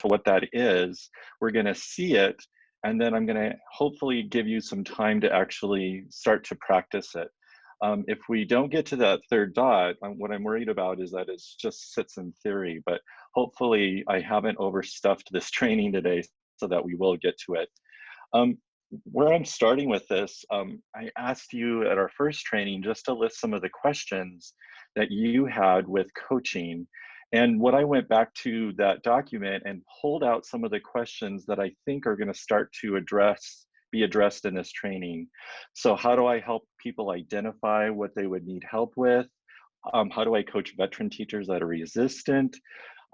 to what that is. We're going to see it, and then I'm going to hopefully give you some time to actually start to practice it. If we don't get to that third dot, what I'm worried about is that it just sits in theory, but hopefully I haven't overstuffed this training today so that we will get to it. Um, where I'm starting with this, I asked you at our first training just to list some of the questions that you had with coaching. And what I went back to that document and pulled out some of the questions that I think are going to start to be addressed in this training. So how do I help people identify what they would need help with? How do I coach veteran teachers that are resistant?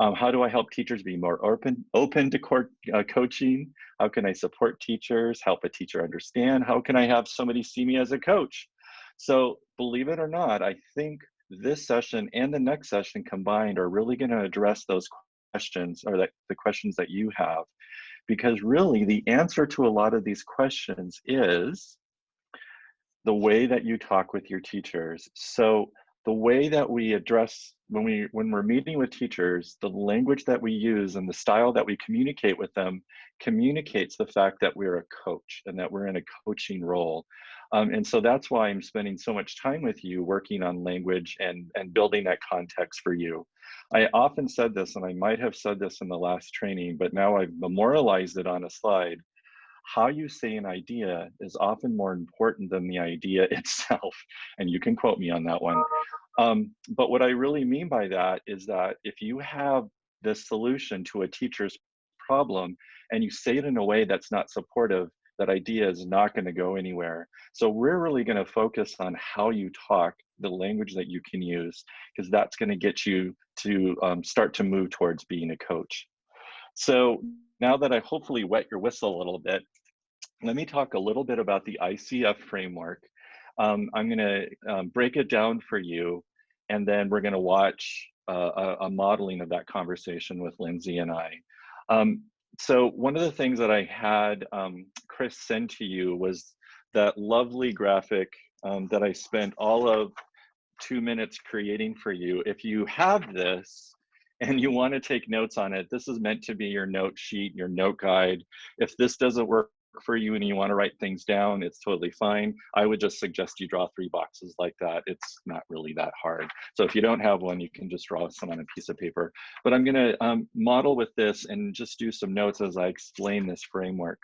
How do I help teachers be more open to coaching? How can I support teachers, help a teacher understand? How can I have somebody see me as a coach? So believe it or not, I think this session and the next session combined are really going to address those questions, or the questions that you have, because really the answer to a lot of these questions is the way that you talk with your teachers. So the way that we address when we're meeting with teachers, the language that we use and the style that we communicate with them communicates the fact that we're a coach and that we're in a coaching role. And so that's why I'm spending so much time with you working on language and building that context for you. I often said this, and I might have said this in the last training, but now I've memorialized it on a slide. How you say an idea is often more important than the idea itself. And you can quote me on that one. But what I really mean by that is that if you have the solution to a teacher's problem and you say it in a way that's not supportive, that idea is not going to go anywhere. So we're really going to focus on how you talk, the language that you can use, because that's going to get you to start to move towards being a coach. So now that I hopefully wet your whistle a little bit, let me talk a little bit about the ICF framework. I'm going to break it down for you, and then we're going to watch a modeling of that conversation with Lindsay and I. So one of the things that I had Chris send to you was that lovely graphic that I spent all of 2 minutes creating for you. If you have this and you want to take notes on it, this is meant to be your note sheet, your note guide. If this doesn't work for you and you want to write things down, it's totally fine. I would just suggest you draw 3 boxes like that. It's not really that hard. So if you don't have one, you can just draw some on a piece of paper. But I'm going to model with this and just do some notes as I explain this framework.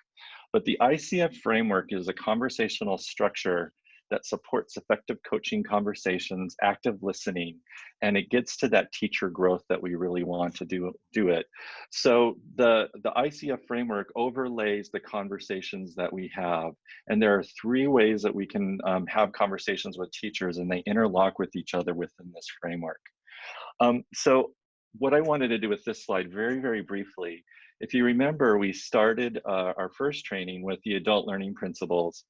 But the ICF framework is a conversational structure that supports effective coaching conversations, active listening, and it gets to that teacher growth that we really want to do it. So the ICF framework overlays the conversations that we have, and there are 3 ways that we can have conversations with teachers, and they interlock with each other within this framework. So what I wanted to do with this slide very, very briefly, if you remember, we started our first training with the adult learning principles.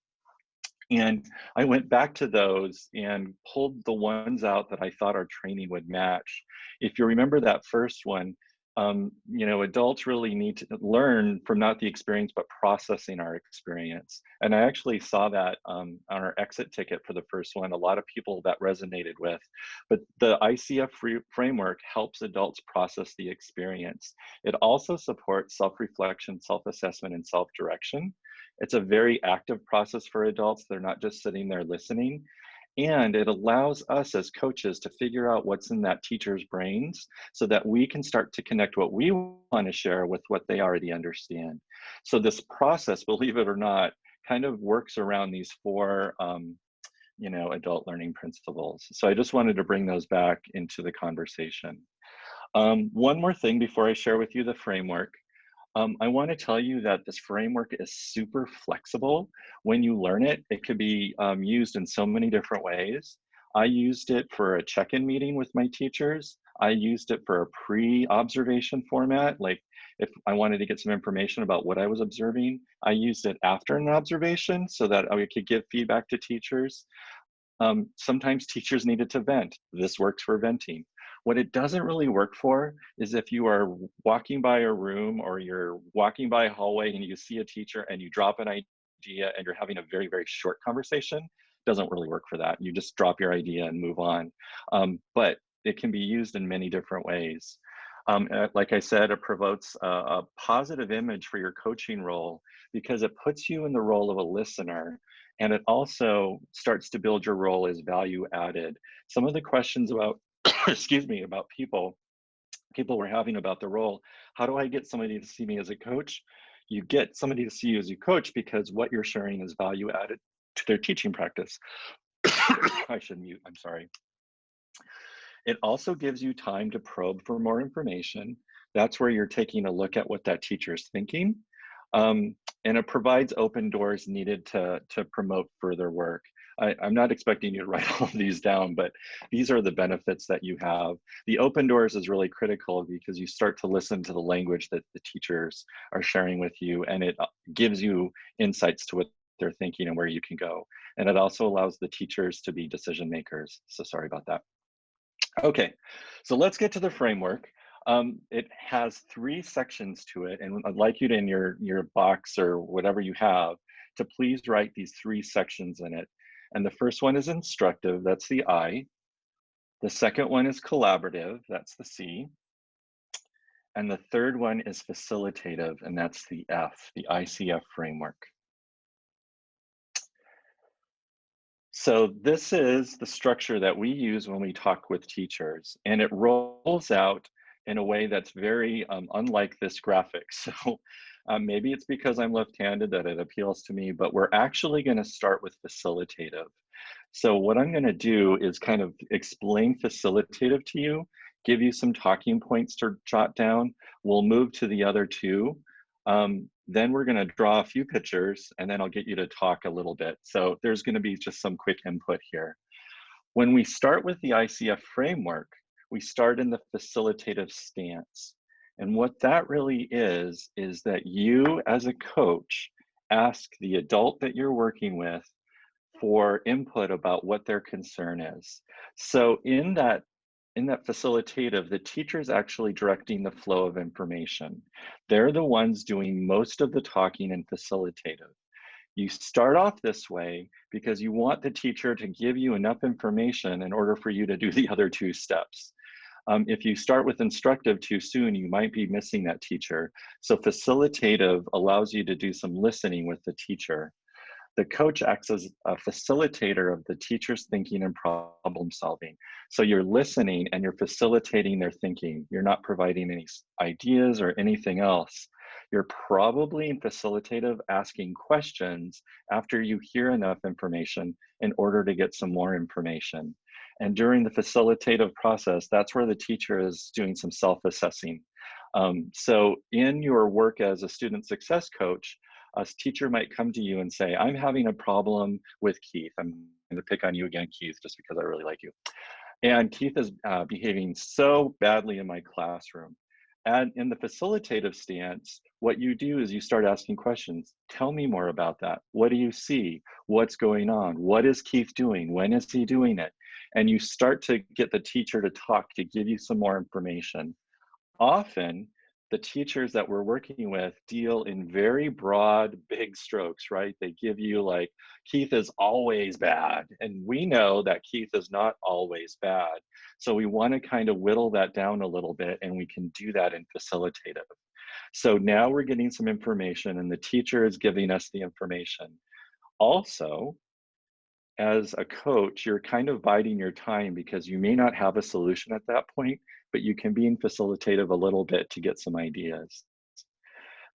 And I went back to those and pulled the ones out that I thought our training would match. If you remember that first one, adults really need to learn from not the experience, but processing our experience. And I actually saw that on our exit ticket for the first one, a lot of people that resonated with. But the ICF framework helps adults process the experience. It also supports self-reflection, self-assessment, and self-direction. It's a very active process for adults. They're not just sitting there listening. And it allows us as coaches to figure out what's in that teacher's brains so that we can start to connect what we want to share with what they already understand. So this process, believe it or not, kind of works around these 4 adult learning principles. So I just wanted to bring those back into the conversation. One more thing before I share with you the framework. I want to tell you that this framework is super flexible. When you learn it, it could be used in so many different ways. I used it for a check-in meeting with my teachers. I used it for a pre-observation format. Like if I wanted to get some information about what I was observing, I used it after an observation so that I could give feedback to teachers. Sometimes teachers needed to vent. This works for venting. What it doesn't really work for is if you are walking by a room or you're walking by a hallway and you see a teacher and you drop an idea and you're having a very, very short conversation. It doesn't really work for that. You just drop your idea and move on. But it can be used in many different ways. Like I said, it promotes a positive image for your coaching role because it puts you in the role of a listener, and it also starts to build your role as value added. Some of the questions about, excuse me, about people were having about the role. How do I get somebody to see me as a coach? You get somebody to see you as a coach because what you're sharing is value added to their teaching practice. I should mute, I'm sorry. It also gives you time to probe for more information. That's where you're taking a look at what that teacher is thinking. And it provides open doors needed to promote further work. I'm not expecting you to write all of these down, but these are the benefits that you have. The open doors is really critical because you start to listen to the language that the teachers are sharing with you, and it gives you insights to what they're thinking and where you can go. And it also allows the teachers to be decision makers. So sorry about that. Okay, so let's get to the framework. It has 3 sections to it, and I'd like you to, in your box or whatever you have, to please write these 3 sections in it. And the first one is instructive, that's the I. The second one is collaborative, that's the C. And the third one is facilitative, and that's the F, the ICF framework. So this is the structure that we use when we talk with teachers, and it rolls out in a way that's very unlike this graphic. So maybe it's because I'm left-handed that it appeals to me, but we're actually going to start with facilitative. So what I'm going to do is kind of explain facilitative to you, give you some talking points to jot down. We'll move to the other 2. Then we're going to draw a few pictures, and then I'll get you to talk a little bit. So there's going to be just some quick input here. When we start with the ICF framework, we start in the facilitative stance. And what that really is that you as a coach ask the adult that you're working with for input about what their concern is. So in that facilitative, the teacher is actually directing the flow of information. They're the ones doing most of the talking and facilitative. You start off this way because you want the teacher to give you enough information in order for you to do the other 2 steps. If you start with instructive too soon, you might be missing that teacher. So facilitative allows you to do some listening with the teacher. The coach acts as a facilitator of the teacher's thinking and problem solving. So you're listening and you're facilitating their thinking. You're not providing any ideas or anything else. You're probably in facilitative asking questions after you hear enough information in order to get some more information. And during the facilitative process, that's where the teacher is doing some self-assessing. So in your work as a student success coach, a teacher might come to you and say, I'm having a problem with Keith. I'm going to pick on you again, Keith, just because I really like you. And Keith is behaving so badly in my classroom. And in the facilitative stance, what you do is you start asking questions. Tell me more about that. What do you see? What's going on? What is Keith doing? When is he doing it? And you start to get the teacher to talk, to give you some more information. Often, the teachers that we're working with deal in very broad, big strokes, right? They give you like, Keith is always bad. And we know that Keith is not always bad. So we want to kind of whittle that down a little bit, and we can do that in facilitative. So now we're getting some information, and the teacher is giving us the information. Also, as a coach, you're kind of biding your time because you may not have a solution at that point, but you can be in facilitative a little bit to get some ideas.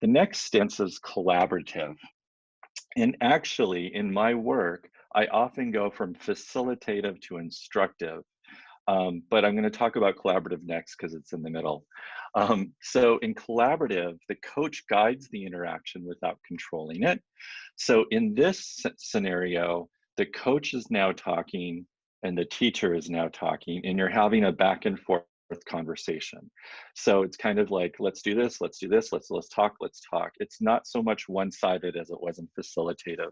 The next stance is collaborative. And actually, in my work, I often go from facilitative to instructive. But I'm going to talk about collaborative next because it's in the middle. So in collaborative, the coach guides the interaction without controlling it. So in this scenario, the coach is now talking and the teacher is now talking, and you're having a back and forth conversation. So it's kind of like, let's do this, let's do this, let's talk, let's talk. It's not so much one-sided as it was in facilitative.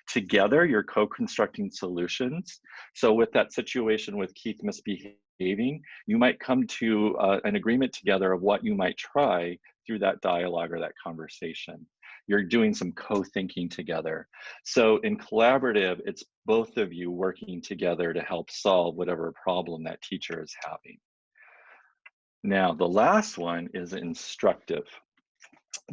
Together, you're co-constructing solutions. So with that situation with Keith misbehaving, you might come to an agreement together of what you might try through that dialogue or that conversation. You're doing some co-thinking together. So in collaborative, it's both of you working together to help solve whatever problem that teacher is having. Now, the last one is instructive.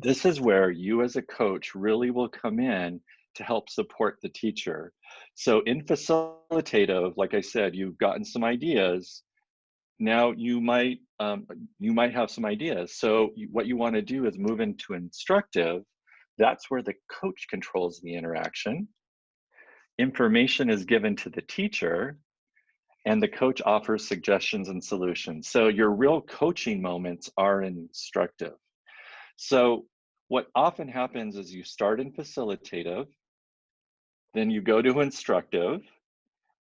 This is where you as a coach really will come in to help support the teacher. So in facilitative, like I said, you've gotten some ideas. Now you might have some ideas. So what you want to do is move into instructive. That's where the coach controls the interaction. Information is given to the teacher, and the coach offers suggestions and solutions. So your real coaching moments are instructive. So what often happens is you start in facilitative, then you go to instructive,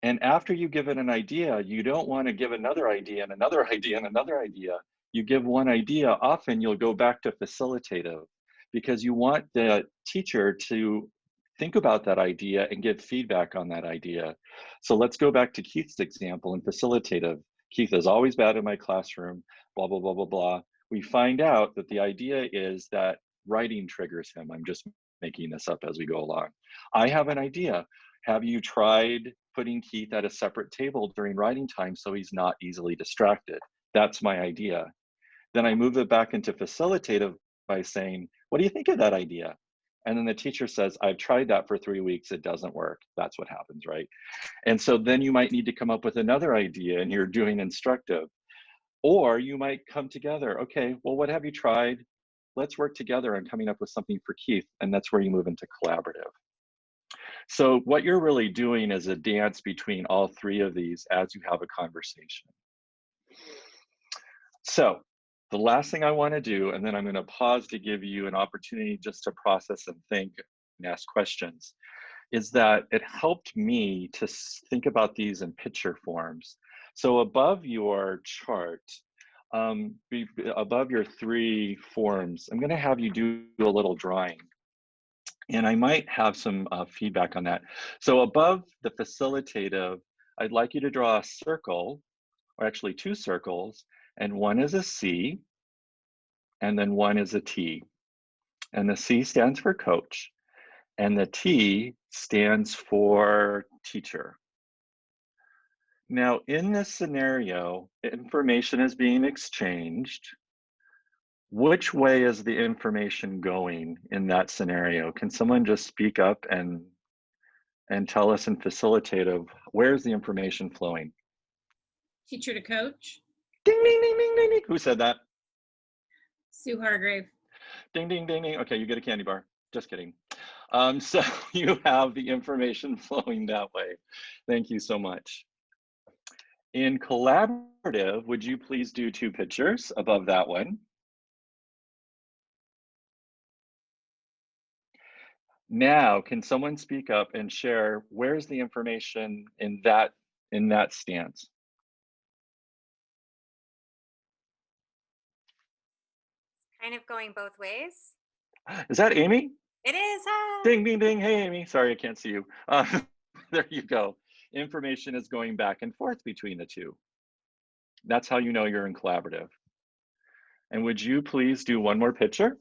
and after you give it an idea, you don't want to give another idea and another idea and another idea. You give one idea, often you'll go back to facilitative because you want the teacher to think about that idea and give feedback on that idea. So let's go back to Keith's example in facilitative. Keith is always bad in my classroom, blah, blah, blah, blah, blah. We find out that the idea is that writing triggers him. I'm just making this up as we go along. I have an idea. Have you tried putting Keith at a separate table during writing time so he's not easily distracted? That's my idea. Then I move it back into facilitative by saying, what do you think of that idea? And then the teacher says, I've tried that for 3 weeks, it doesn't work. That's what happens, right? And so then you might need to come up with another idea and you're doing instructive. Or you might come together, okay, well, what have you tried? Let's work together on coming up with something for Keith. And that's where you move into collaborative. So what you're really doing is a dance between all three of these as you have a conversation. So the last thing I want to do, and then I'm going to pause to give you an opportunity just to process and think and ask questions, is that it helped me to think about these in picture forms. So above your chart, above your three forms, I'm going to have you do a little drawing. And I might have some feedback on that. So above the facilitative, I'd like you to draw a circle, or actually two circles, and one is a C, and then one is a T. And the C stands for coach, and the T stands for teacher. Now, in this scenario, information is being exchanged. Which way is the information going in that scenario? Can someone just speak up and tell us in facilitative, where's the information flowing? Teacher to coach. Ding, ding, ding, ding, ding, ding. Who said that? Sue Hargrave. Ding, ding, ding, ding. Okay, you get a candy bar. Just kidding. So you have the information flowing that way. Thank you so much. In collaborative, would you please do two pictures above that one? Now, can someone speak up and share where's the information in that stance? Kind of going both ways. Is that Amy? It is. Hi. Ding, ding, ding. Hey, Amy. Sorry, I can't see you. There you go. Information is going back and forth between the two. That's how you know you're in collaborative. And would you please do one more picture?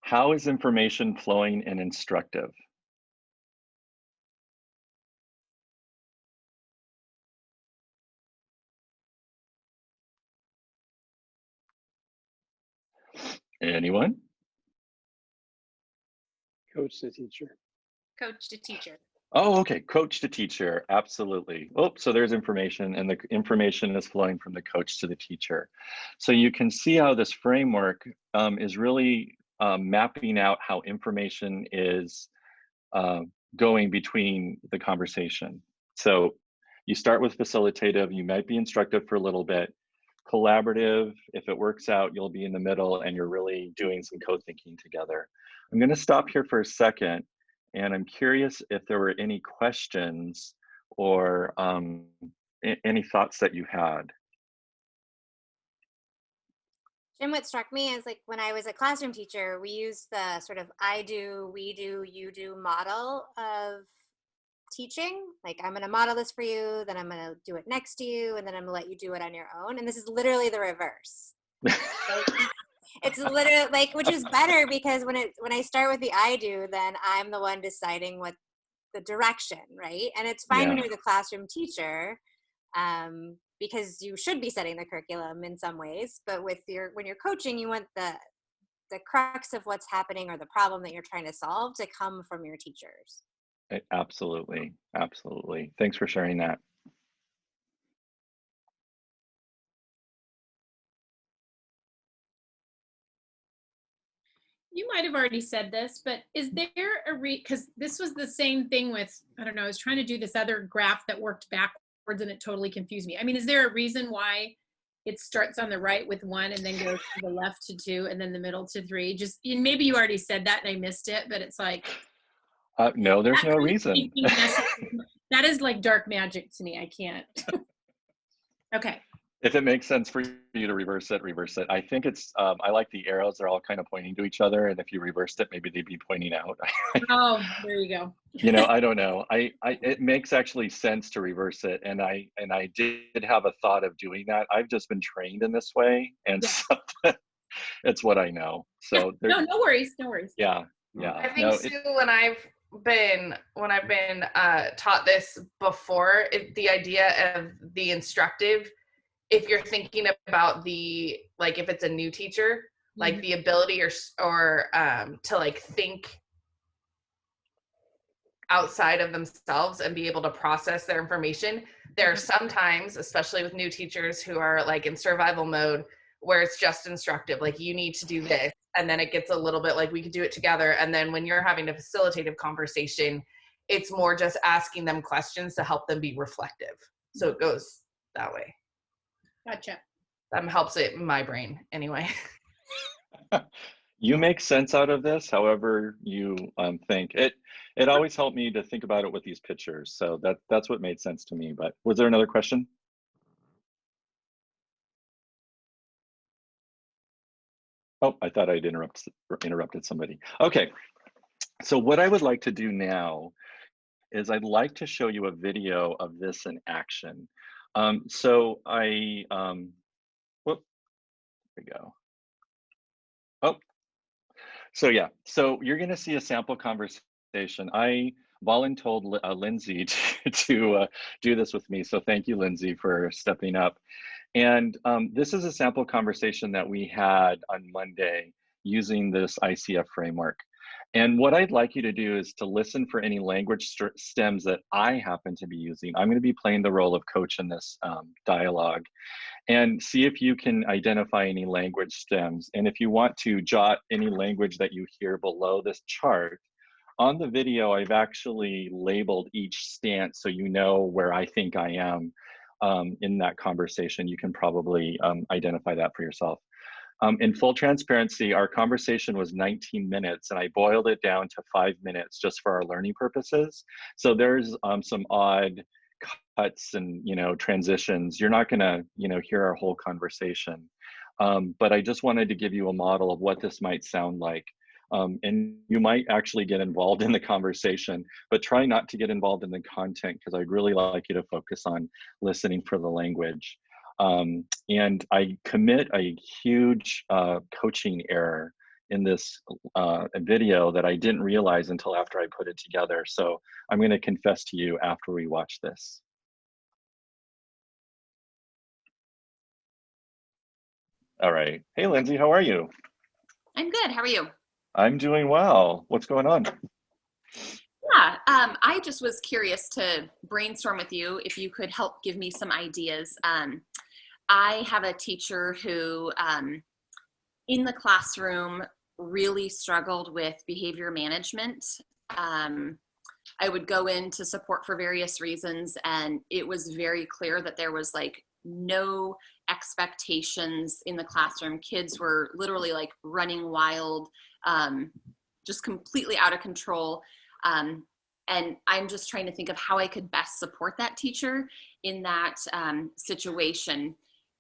How is information flowing in instructive? Anyone? Coach to teacher. Coach to teacher. Oh, okay. Coach to teacher. Absolutely. Oh, so there's information, and the information is flowing from the coach to the teacher. So you can see how this framework is really mapping out how information is going between the conversation. So you start with facilitative, you might be instructive for a little bit. Collaborative, if it works out, you'll be in the middle and you're really doing some co-thinking together. I'm going to stop here for a second, and I'm curious if there were any questions or any thoughts that you had. Jim, what struck me is like when I was a classroom teacher, we used the sort of I do, we do, you do model of teaching. Like, I'm going to model this for you, then I'm going to do it next to you, and then I'm going to let you do it on your own. And this is literally the reverse. It's literally like, which is better because when I start with the I do, then I'm the one deciding what the direction, right? And it's fine when you're the classroom teacher. because you should be setting the curriculum in some ways, but when you're coaching, you want the crux of what's happening or the problem that you're trying to solve to come from your teachers. Absolutely. Absolutely. Thanks for sharing that. You might have already said this, but is there because this was the same thing with, I don't know, I was trying to do this other graph that worked backwards and it totally confused me. I mean, is there a reason why it starts on the right with 1 and then goes to the left to 2 and then the middle to 3? Just, and maybe you already said that and I missed it, but it's like, No, there's that no kind of reason. thinking that is like dark magic to me. I can't. Okay. If it makes sense for you to reverse it, reverse it. I think it's, I like the arrows. They're all kind of pointing to each other. And if you reversed it, maybe they'd be pointing out. Oh, there you go. I don't know. It makes actually sense to reverse it. And I did have a thought of doing that. I've just been trained in this way. And Yeah. so it's what I know. So No, no worries. No worries. yeah. I think, No, Sue, when I've been taught this before, the idea of the instructive, if you're thinking about like if it's a new teacher, like the ability or to like think outside of themselves and be able to process their information. There are some times, especially with new teachers who are like in survival mode, where it's just instructive, like you need to do this. And then it gets a little bit like we could do it together. And then when you're having a facilitative conversation, it's more just asking them questions to help them be reflective. So it goes that way. Gotcha. That helps it in my brain anyway. you make sense out of this, however you think. It always helped me to think about it with these pictures. So that's what made sense to me. But was there another question? Oh, I thought I'd interrupted somebody. Okay, so what I would like to do now is I'd like to show you a video of this in action. So whoop, there we go. Oh, so yeah, so you're gonna see a sample conversation. I voluntold Lindsay to do this with me. So thank you, Lindsay, for stepping up. And this is a sample conversation that we had on Monday using this ICF framework. And what I'd like you to do is to listen for any language stems that I happen to be using. I'm going to be playing the role of coach in this dialogue, and see if you can identify any language stems. And if you want to jot any language that you hear below this chart, on the video, I've actually labeled each stance so you know where I think I am in that conversation. You can probably identify that for yourself. In full transparency, our conversation was 19 minutes and I boiled it down to 5 minutes just for our learning purposes. So there's some odd cuts and transitions. You're not gonna hear our whole conversation. But I just wanted to give you a model of what this might sound like. And you might actually get involved in the conversation, but try not to get involved in the content because I'd really like you to focus on listening for the language. And I commit a huge coaching error in this video that I didn't realize until after I put it together. So I'm going to confess to you after we watch this. All right. Hey, Lindsay, how are you? I'm good. How are you? I'm doing well. What's going on? Yeah, I just was curious to brainstorm with you if you could help give me some ideas. I have a teacher who in the classroom really struggled with behavior management. I would go in to support for various reasons, and it was very clear that there was like no expectations in the classroom. Kids were literally like running wild, just completely out of control. And I'm just trying to think of how I could best support that teacher in that situation.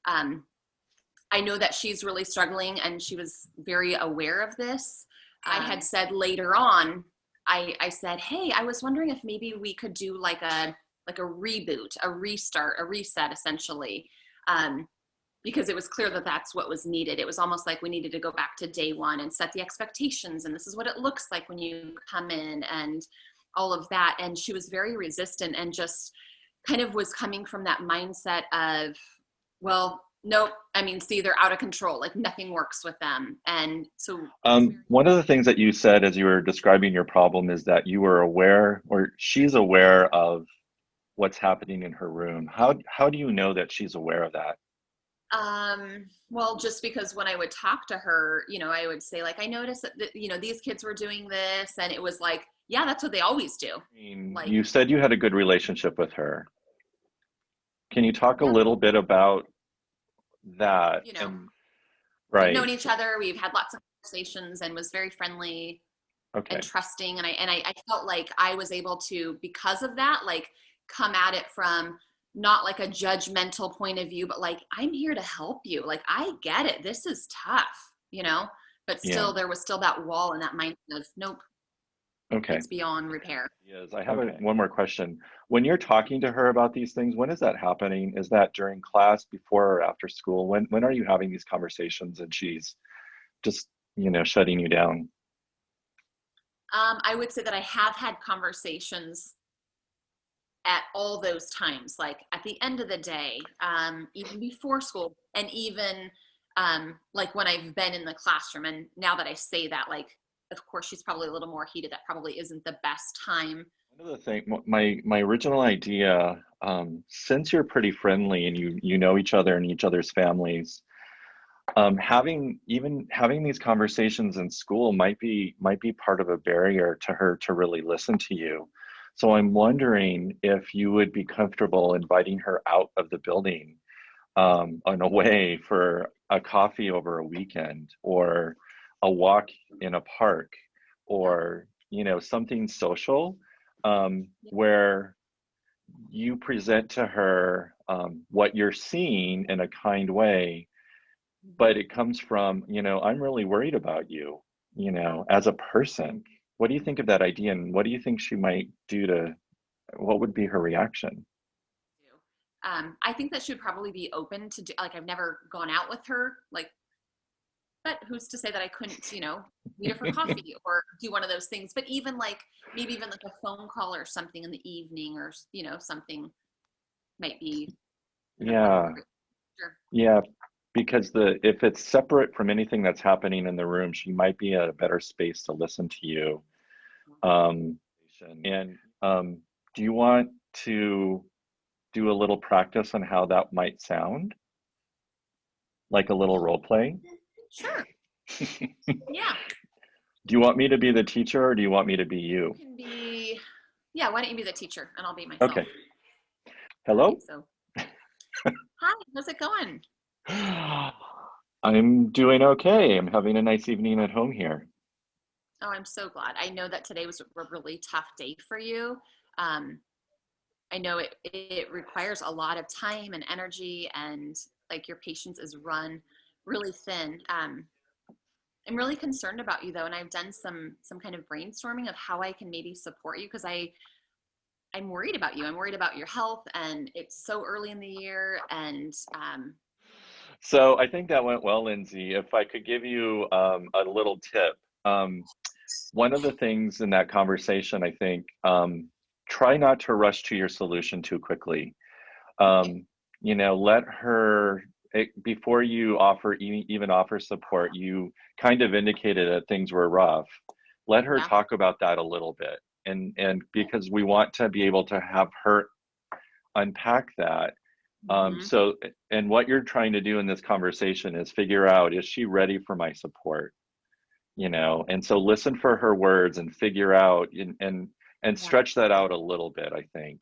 I know that she's really struggling and she was very aware of this. I had said later on, I said, hey, I was wondering if maybe we could do like a reboot, a restart, a reset essentially. Because it was clear that that's what was needed. It was almost like we needed to go back to day one and set the expectations. And this is what it looks like when you come in and all of that. And she was very resistant and just kind of was coming from that mindset of, well, nope, I mean, see, they're out of control, like nothing works with them. And so one of the things that you said as you were describing your problem is that you were aware, or she's aware of what's happening in her room. How do you know that she's aware of that? Well, just because when I would talk to her, I would say like, I noticed that, these kids were doing this, and it was like, yeah, that's what they always do. I mean, Like, you said you had a good relationship with her. Can you talk a yeah, little bit about that? we've Right. known each other. We've had lots of conversations, and was very friendly Okay. and trusting. And I felt like I was able to, because of that, like come at it from not like a judgmental point of view, but like, I'm here to help you. Like, I get it. This is tough, but still there was still that wall and that mindset of, nope, Okay. it's beyond repair. Yes, I have one more question. When you're talking to her about these things, when is that happening? Is that during class, before or after school? When are you having these conversations and she's just, shutting you down? I would say that I have had conversations at all those times, like at the end of the day, even before school, and even like when I've been in the classroom. And now that I say that, like, of course, she's probably a little more heated. That probably isn't the best time. One of the things, my original idea, since you're pretty friendly and you know each other and each other's families, having these conversations in school might be part of a barrier to her to really listen to you. So I'm wondering if you would be comfortable inviting her out of the building, on a way for a coffee over a weekend, or a walk in a park, or something social, where you present to her what you're seeing in a kind way, but it comes from, I'm really worried about you, as a person. What do you think of that idea, and what do you think she might do what would be her reaction? I think that she would probably be open to do, like, I've never gone out with her, like, but who's to say that I couldn't, meet her for coffee or do one of those things. But even like, maybe even like a phone call or something in the evening, or, something might be. Yeah. Sure. Yeah, because if it's separate from anything that's happening in the room, she might be at a better space to listen to you. And do you want to do a little practice on how that might sound? Like a little role play? Sure. Yeah. Do you want me to be the teacher, or do you want me to be you? You can be, yeah, why don't you be the teacher and I'll be myself? Okay. Hello? So. Hi, how's it going? I'm doing okay. I'm having a nice evening at home here. Oh, I'm so glad. I know that today was a really tough day for you. I know it requires a lot of time and energy, and like your patience is run really thin. I'm really concerned about you though, and I've done some kind of brainstorming of how I can maybe support you, because I'm worried about you. I'm worried about your health, and it's so early in the year. And so I think that went well, Lindsay. If I could give you a little tip, one of the things in that conversation, I think, try not to rush to your solution too quickly. Let her, before you even offer support, you kind of indicated that things were rough. Let her talk about that a little bit. And because we want to be able to have her unpack that. So, and what you're trying to do in this conversation is figure out, is she ready for my support? And so listen for her words and figure out, and stretch that out a little bit, I think.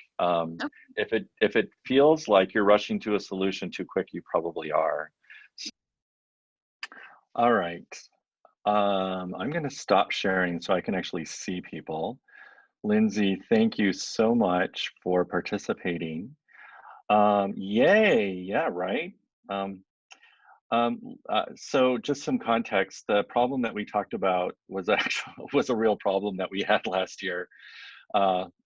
If it feels like you're rushing to a solution too quick, you probably are. All right. I'm going to stop sharing so I can actually see people. Lindsay, thank you so much for participating. Yay, yeah, right. So just some context, the problem that we talked about was a real problem that we had last year.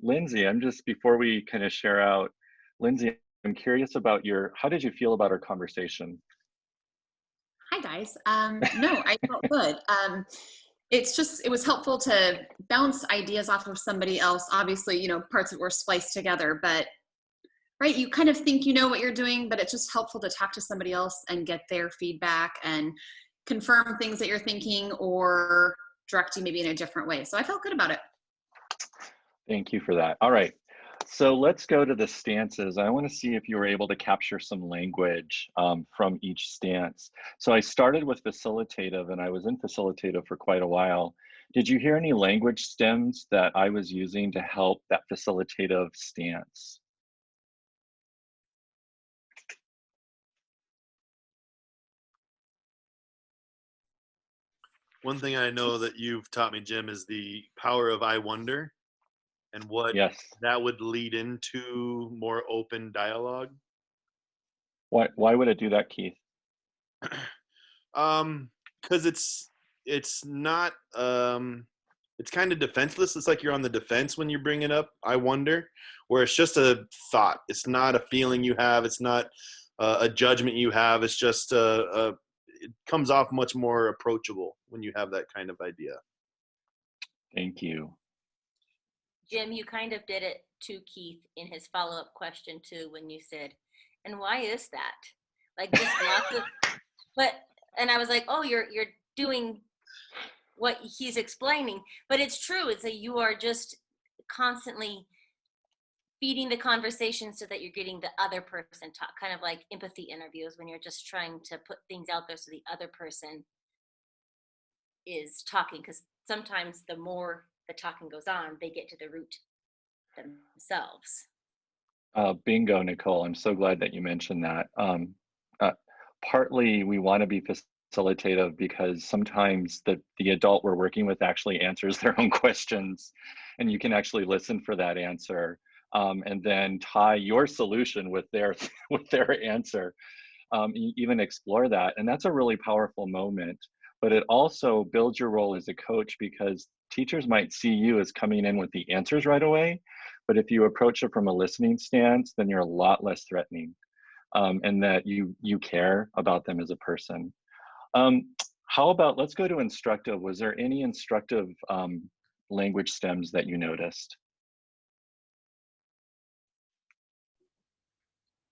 Lindsay, before we kind of share out, Lindsay, I'm curious about how did you feel about our conversation? Hi guys. No, I felt good. It was helpful to bounce ideas off of somebody else. Obviously, parts that were spliced together, but right? You kind of think you know what you're doing, but it's just helpful to talk to somebody else and get their feedback and confirm things that you're thinking or direct you maybe in a different way. So I felt good about it. Thank you for that. All right. So let's go to the stances. I want to see if you were able to capture some language from each stance. So I started with facilitative, and I was in facilitative for quite a while. Did you hear any language stems that I was using to help that facilitative stance? One thing I know that you've taught me, Jim, is the power of I wonder and what Yes. that would lead into more open dialogue. Why would it do that, Keith? Because it's not it's kind of defenseless. It's like you're on the defense when you bring it up. I wonder, where it's just a thought. It's not a feeling you have. It's not a judgment you have. It's just it comes off much more approachable when you have that kind of idea. Thank you. Jim, you kind of did it to Keith in his follow-up question too, when you said, and why is that? Like just lots of, and I was like, oh, you're doing what he's explaining, but it's true. It's that you are just constantly feeding the conversation so that you're getting the other person talk, kind of like empathy interviews when you're just trying to put things out there so the other person is talking, because sometimes the more the talking goes on, they get to the root themselves. Bingo, Nicole. I'm so glad that you mentioned that. Partly we want to be facilitative because sometimes the adult we're working with actually answers their own questions, and you can actually listen for that answer. And then tie your solution with their answer, even explore that. And that's a really powerful moment, but it also builds your role as a coach, because teachers might see you as coming in with the answers right away. But if you approach it from a listening stance, then you're a lot less threatening, and that you care about them as a person. How about, let's go to instructive. Was there any instructive language stems that you noticed?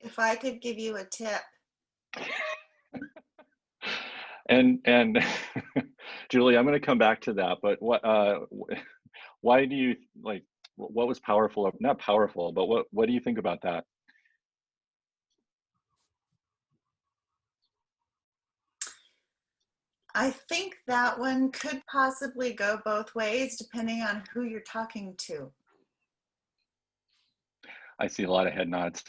If I could give you a tip. And Julie, I'm going to come back to that, but why do you like, what was powerful, not powerful, but what do you think about that? I think that one could possibly go both ways depending on who you're talking to. I see a lot of head nods.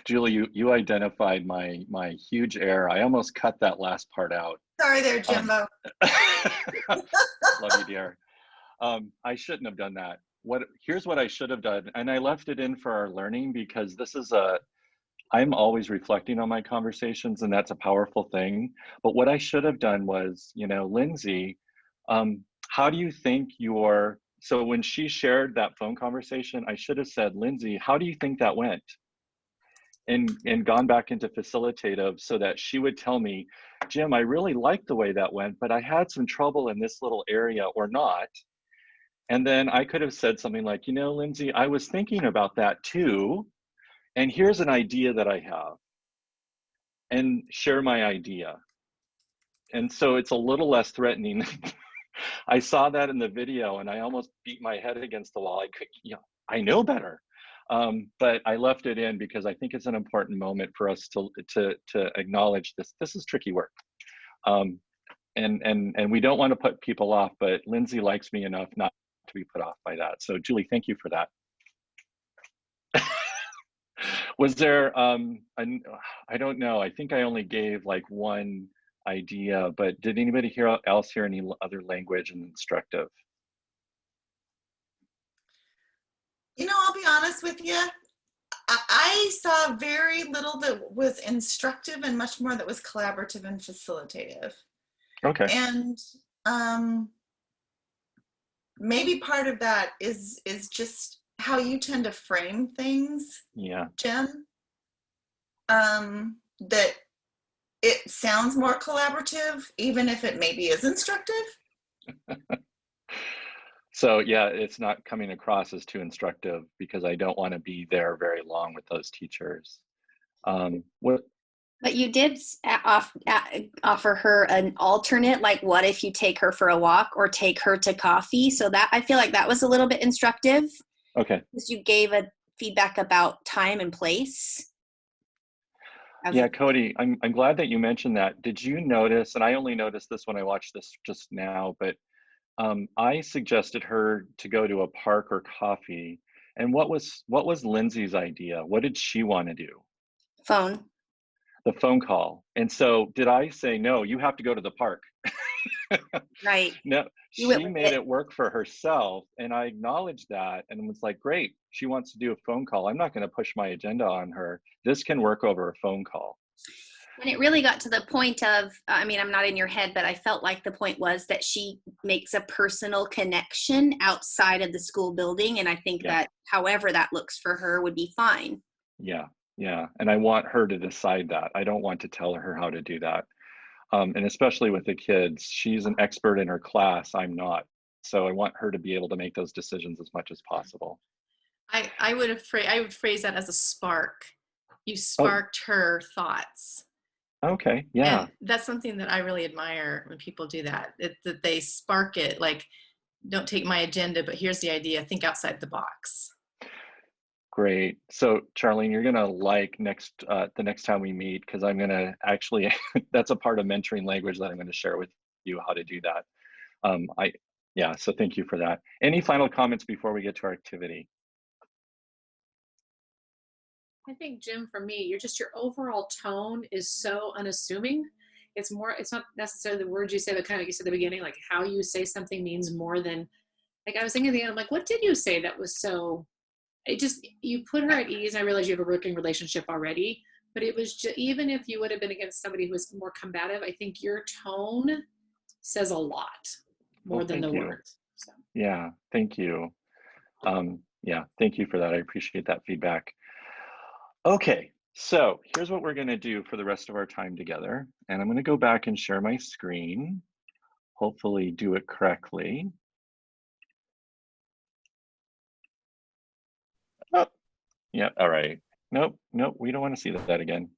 Julie, you identified my huge error. I almost cut that last part out. Sorry there, Jimbo. Love you, dear. I shouldn't have done that. Here's what I should have done, and I left it in for our learning, because I'm always reflecting on my conversations, and that's a powerful thing. But what I should have done was, Lindsay, how do you think so when she shared that phone conversation, I should have said, Lindsay, how do you think that went? And gone back into facilitative so that she would tell me, Jim, I really liked the way that went, but I had some trouble in this little area, or not. And then I could have said something like, Lindsay, I was thinking about that too. And here's an idea that I have, and share my idea. And so it's a little less threatening. I saw that in the video and I almost beat my head against the wall. I know better. But I left it in because I think it's an important moment for us to acknowledge this. This is tricky work. And we don't want to put people off, but Lindsay likes me enough not to be put off by that. So Julie, thank you for that. Was there, I don't know, I think I only gave like one idea, but did anybody else hear any other language and instructive? I'll be honest with you. I saw very little that was instructive and much more that was collaborative and facilitative. Okay. And maybe part of that is just how you tend to frame things, yeah, Jim. That it sounds more collaborative, even if it maybe is instructive. So yeah, it's not coming across as too instructive because I don't want to be there very long with those teachers. What? But you did offer her an alternate, like what if you take her for a walk or take her to coffee? So that, I feel like that was a little bit instructive. Okay. Because you gave a feedback about time and place. Yeah, Cody, I'm glad that you mentioned that. Did you notice, and I only noticed this when I watched this just now, but I suggested her to go to a park or coffee. And what was Lindsay's idea? What did she want to do? Phone. The phone call. And so did I say, no, you have to go to the park? Right. No, You she made it work for herself. And I acknowledged that and was like, great, she wants to do a phone call. I'm not going to push my agenda on her. This can work over a phone call. And it really got to the point of, I mean, I'm not in your head, but I felt like the point was that she makes a personal connection outside of the school building. And I think that however that looks for her would be fine. Yeah. Yeah. And I want her to decide that. I don't want to tell her how to do that. And especially with the kids, she's an expert in her class. I'm not. So I want her to be able to make those decisions as much as possible. I would phrase that as a spark. You sparked her thoughts. Okay. Yeah. And that's something that I really admire when people do that. That they spark it, like, don't take my agenda, but here's the idea. Think outside the box. Great. So Charlene, you're gonna like the next time we meet, because I'm gonna actually that's a part of mentoring language that I'm gonna share with you how to do that. So thank you for that. Any final comments before we get to our activity? I think, Jim, for me, your overall tone is so unassuming. It's not necessarily the words you say, but kind of like you said at the beginning, like how you say something means more than, like I was thinking at the end, I'm like, what did you say that was so, you put her at ease. I realize you have a working relationship already, but it was just, even if you would have been against somebody who was more combative, I think your tone says a lot more than the words. So. Yeah, thank you. Thank you for that. I appreciate that feedback. Okay, so here's what we're going to do for the rest of our time together. And I'm going to go back and share my screen, hopefully do it correctly. Oh, yeah, all right. Nope, we don't want to see that again.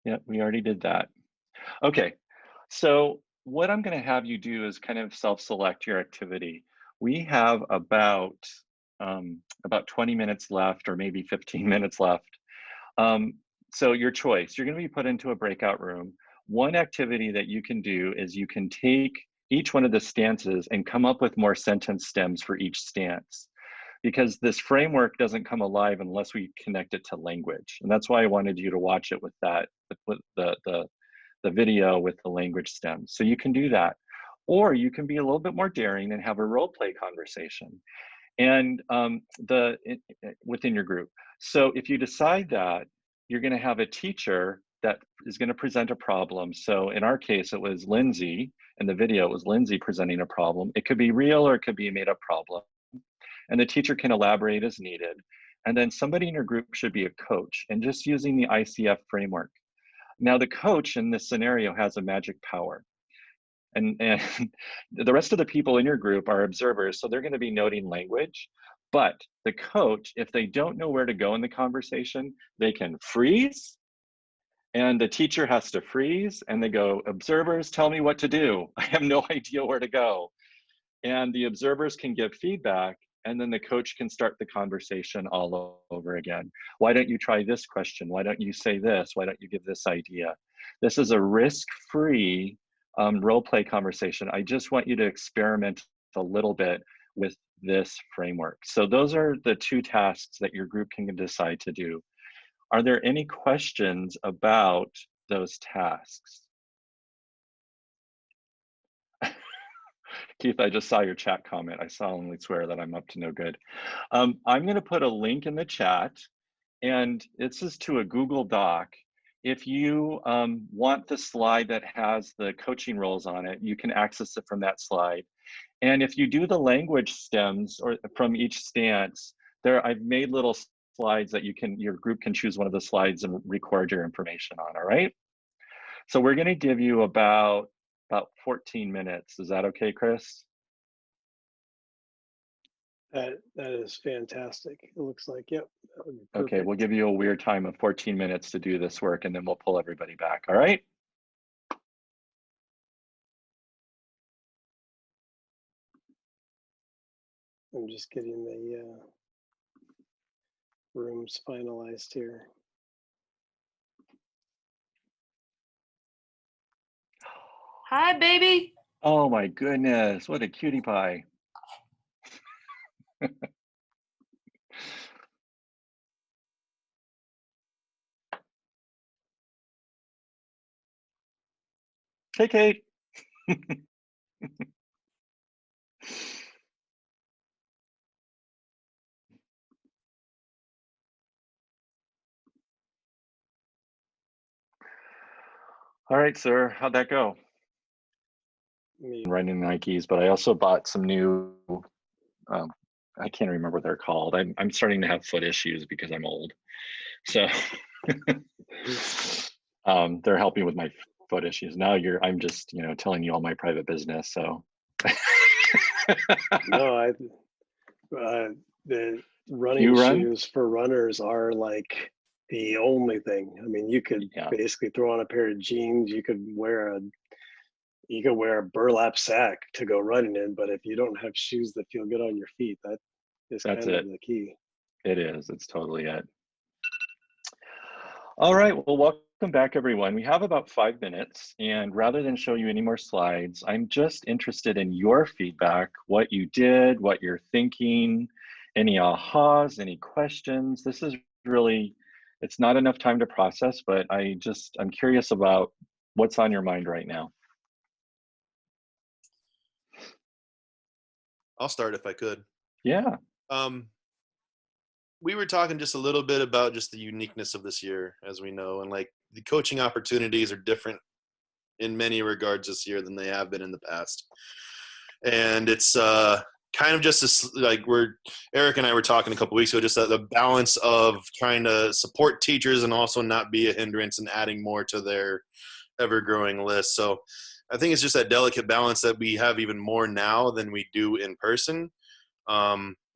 Yeah, we already did that. Okay, so what I'm going to have you do is kind of self-select your activity. We have about 20 minutes left, or maybe 15 minutes left. So your choice, you're going to be put into a breakout room. One activity that you can do is you can take each one of the stances and come up with more sentence stems for each stance, because this framework doesn't come alive unless we connect it to language. And that's why I wanted you to watch it with that, with the video with the language stems. So you can do that. Or you can be a little bit more daring and have a role play conversation and within your group. So if you decide that, you're going to have a teacher that is going to present a problem. So in our case, it was Lindsay. In the video, it was Lindsay presenting a problem. It could be real or it could be a made-up problem. And the teacher can elaborate as needed. And then somebody in your group should be a coach, and just using the ICF framework. Now, the coach in this scenario has a magic power. And the rest of the people in your group are observers, so they're going to be noting language. But the coach, if they don't know where to go in the conversation, they can freeze, and the teacher has to freeze, and they go, observers, tell me what to do. I have no idea where to go. And the observers can give feedback, and then the coach can start the conversation all over again. Why don't you try this question? Why don't you say this? Why don't you give this idea? This is a risk-free role play conversation. I just want you to experiment a little bit with this framework. So those are the two tasks that your group can decide to do. Are there any questions about those tasks? Keith, I just saw your chat comment. I solemnly swear that I'm up to no good. I'm going to put a link in the chat, and this is to a Google Doc. If you want the slide that has the coaching roles on it, you can access it from that slide. And if you do the language stems or from each stance, I've made little slides that your group can choose one of the slides and record your information on, all right? So we're going to give you about 14 minutes. Is that okay, Chris? That is fantastic. It looks like, yep, that would be perfect. Okay, we'll give you a weird time of 14 minutes to do this work, and then we'll pull everybody back, all right? I'm just getting the rooms finalized here. Hi, baby. Oh my goodness, what a cutie pie. Hey, Kate. All right, sir, how'd that go? Running Nikes, but I also bought some new, I can't remember what they're called. I'm starting to have foot issues because I'm old. So they're helping with my foot issues. Now I'm just, telling you all my private business, so. No, the running shoes for runners are like the only thing. I mean, you could basically throw on a pair of jeans. You could wear a burlap sack to go running in, but if you don't have shoes that feel good on your feet, that is kind of the key. It is. It's totally it. All right. Well, welcome back, everyone. We have about 5 minutes, and rather than show you any more slides, I'm just interested in your feedback, what you did, what you're thinking, any ahas, any questions. This is really, it's not enough time to process, but I'm curious about what's on your mind right now. I'll start if I could. Yeah. We were talking just a little bit about just the uniqueness of this year, as we know, and like the coaching opportunities are different in many regards this year than they have been in the past. And it's kind of just like Eric and I were talking a couple weeks ago, just the balance of trying to support teachers and also not be a hindrance and adding more to their ever-growing list. So I think it's just that delicate balance that we have even more now than we do in person.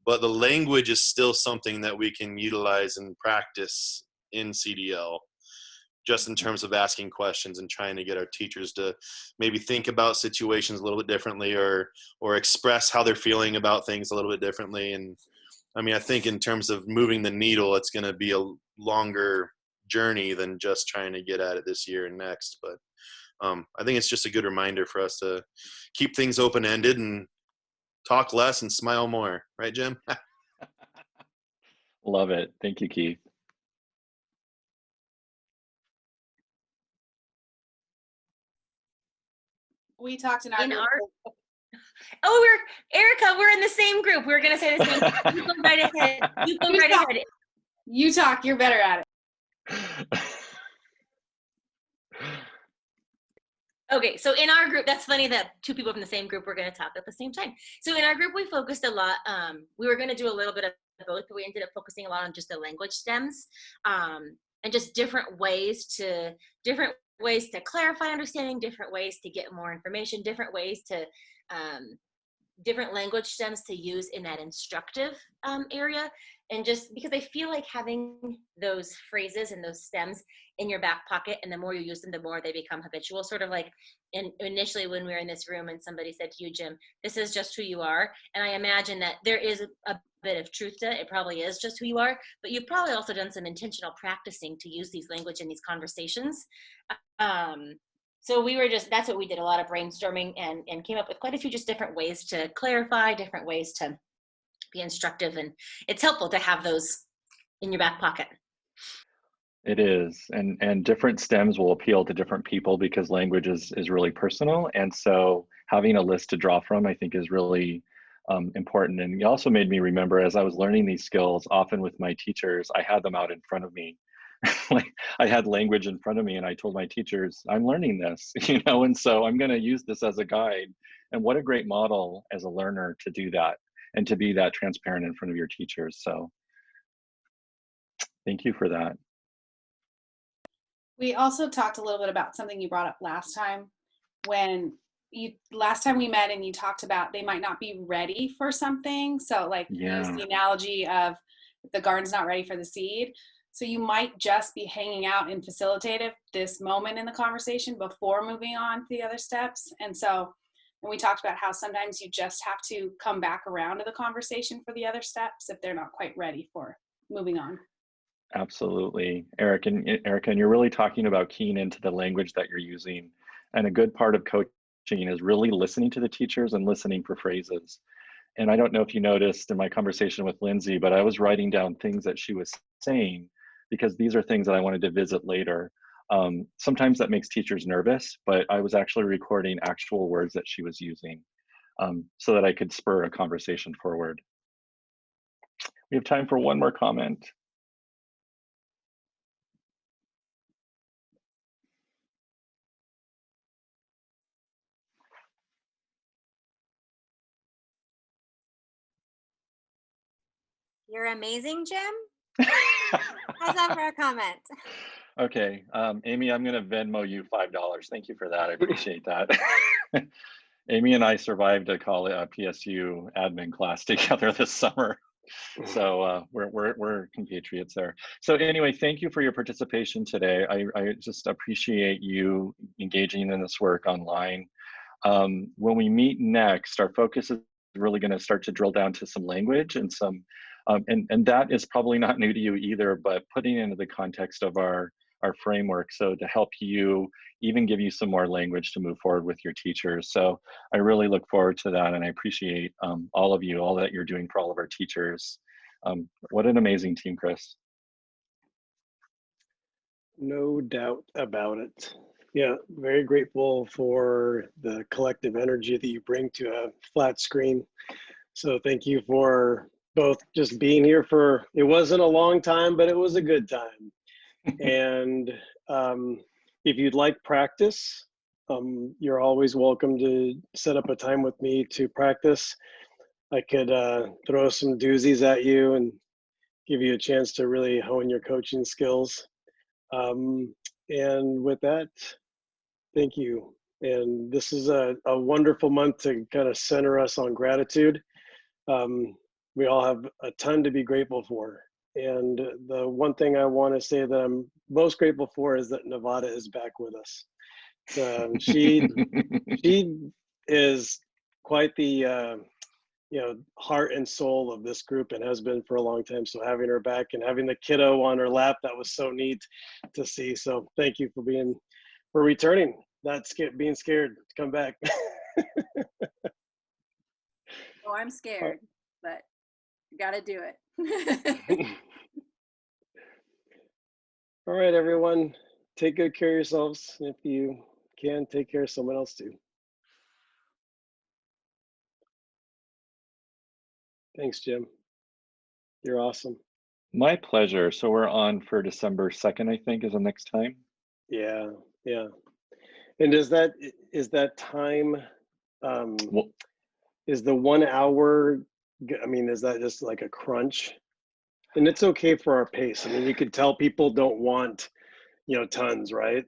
But the language is still something that we can utilize and practice in CDL, just in terms of asking questions and trying to get our teachers to maybe think about situations a little bit differently or express how they're feeling about things a little bit differently. And I mean, I think in terms of moving the needle, it's going to be a longer journey than just trying to get at it this year and next. But I think it's just a good reminder for us to keep things open-ended and talk less and smile more. Right, Jim? Love it. Thank you, Keith. We talked in our Erica, we're in the same group. We're going to say the same thing. You go right ahead. You go right ahead. You talk. You're better at it. Okay, so in our group, that's funny that two people from the same group were going to talk at the same time. So in our group, we focused a lot. We were going to do a little bit of both, but we ended up focusing a lot on just the language stems and just different ways to clarify understanding, different ways to get more information, different ways to different language stems to use in that instructive area. And just because I feel like having those phrases and those stems in your back pocket, and the more you use them, the more they become habitual. Sort of like initially when we were in this room and somebody said to you, Jim, this is just who you are. And I imagine that there is a bit of truth to it. It probably is just who you are, but you've probably also done some intentional practicing to use these language in these conversations. So that's what we did, a lot of brainstorming and came up with quite a few just different ways to clarify, different ways to be instructive. And it's helpful to have those in your back pocket. It is, and different stems will appeal to different people because language is really personal. And so having a list to draw from, I think, is really important. And you also made me remember, as I was learning these skills, often with my teachers, I had them out in front of me. Like I had language in front of me and I told my teachers, I'm learning this, and so I'm going to use this as a guide. And what a great model as a learner to do that and to be that transparent in front of your teachers. So thank you for that. We also talked a little bit about something you brought up last time when last time we met and you talked about they might not be ready for something. So like use the analogy of the garden's not ready for the seed. So you might just be hanging out in facilitative this moment in the conversation before moving on to the other steps. And so, and we talked about how sometimes you just have to come back around to the conversation for the other steps if they're not quite ready for moving on. Absolutely, Erica, and you're really talking about keying into the language that you're using. And a good part of coaching is really listening to the teachers and listening for phrases. And I don't know if you noticed in my conversation with Lindsay, but I was writing down things that she was saying because these are things that I wanted to visit later. Sometimes that makes teachers nervous, but I was actually recording actual words that she was using so that I could spur a conversation forward. We have time for one more comment. You're amazing, Jim. How's that for a comment? Okay, Amy, I'm gonna Venmo you $5. Thank you for that, I appreciate that. Amy and I survived a PSU admin class together this summer. So we're compatriots there. So anyway, thank you for your participation today. I just appreciate you engaging in this work online. When we meet next, our focus is really going to start to drill down to some language and some, and that is probably not new to you either, but putting it into the context of our framework, so to help you even give you some more language to move forward with your teachers. So I really look forward to that, and I appreciate all of you, all that you're doing for all of our teachers. What an amazing team, Chris. No doubt about it. Yeah, very grateful for the collective energy that you bring to a flat screen. So thank you for both just being here for, it wasn't a long time, but it was a good time. And if you'd like practice, you're always welcome to set up a time with me to practice. I could throw some doozies at you and give you a chance to really hone your coaching skills. And with that, thank you. And this is a wonderful month to kind of center us on gratitude. We all have a ton to be grateful for. And the one thing I want to say that I'm most grateful for is that Nevada is back with us. She is quite the heart and soul of this group and has been for a long time. So having her back and having the kiddo on her lap, that was so neat to see. So thank you for returning. That's being scared to come back. Oh, I'm scared, but you got to do it. All right, everyone, take good care of yourselves. If you can, take care of someone else too. Thanks, Jim. You're awesome. My pleasure. So we're on for December 2nd, I think, is the next time. Yeah, yeah. And is that time, is the 1 hour, I mean, is that just like a crunch? And it's okay for our pace. I mean, you could tell people don't want, tons, right?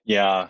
Yeah.